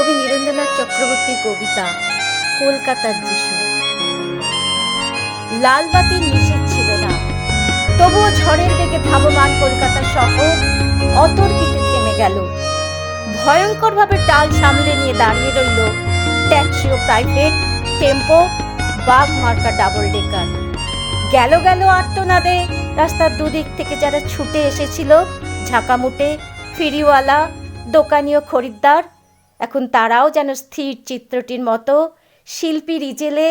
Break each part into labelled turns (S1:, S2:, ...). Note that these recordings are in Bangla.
S1: কবি নীরেন্দ্রনাথ চক্রবর্তীর কবিতা কলকাতার যিশু। লাল বাতির নিষেধ ছিল না, তবুও ঝড়ের বেগে ধাবমান কলকাতা শহর অতর্কিতে থেমে গেল। ভয়ঙ্করভাবে টাল সামলে নিয়ে দাঁড়িয়ে রইল ট্যাক্সি ও প্রাইভেট, টেম্পো, বাঘ মার্কা ডাবল ডেকার। গেল গেল আর্তনাদে রাস্তার দুদিক থেকে যারা ছুটে এসেছিল, ঝাঁকামুটে, ফিরিওয়ালা, দোকানি ও খরিদ্দার, এখন তারাও যেন স্থির চিত্রটির মতো শিল্পীর ইজেলে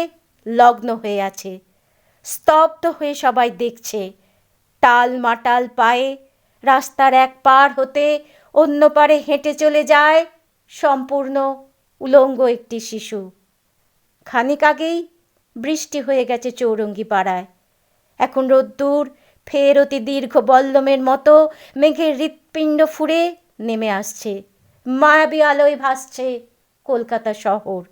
S1: লগ্ন হয়ে আছে। স্তব্ধ হয়ে সবাই দেখছে। টাল মাটাল পায়ে রাস্তার এক পার হতে অন্য পারে হেঁটে চলে যায় সম্পূর্ণ উলঙ্গ একটি শিশু। খানিক আগেই বৃষ্টি হয়ে গেছে চৌরঙ্গি পাড়ায়। এখন রোদ্দুর ফের অতি দীর্ঘ বল্লমের মতো মেঘের হৃৎপিণ্ড ফুঁড়ে নেমে আসছে। মায়াবী আলোয় ভাসছে কলকাতা শহর।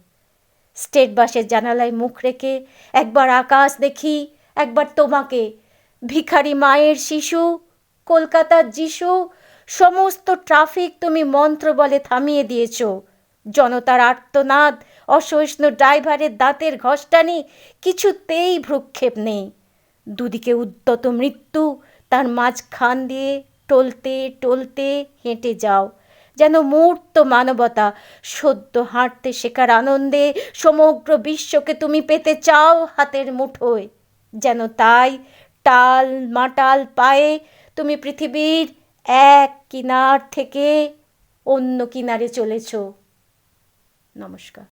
S1: স্টেট বাসের জানালায় মুখ রেখে একবার আকাশ দেখি, একবার তোমাকে। ভিখারি মায়ের শিশু, কলকাতার যিশু, সমস্ত ট্রাফিক তুমি মন্ত্র বলে থামিয়ে দিয়েছ। জনতার আর্তনাদ, অসহিষ্ণু ড্রাইভারের দাঁতের ঘষ্টানি, কিছুতেই ভ্রুক্ষেপ নেই। দুদিকে উদ্যত মৃত্যু, তার মাঝখান দিয়ে টলতে টলতে হেঁটে যাও, যেন মূর্ত মানবতা। সদ্য হাঁটতে শেখার আনন্দে সমগ্র বিশ্বকে তুমি পেতে চাও হাতের মুঠোয়। যেন তাই টাল মাটাল পায়ে তুমি পৃথিবীর এক কিনার থেকে অন্য কিনারে চলেছ। নমস্কার।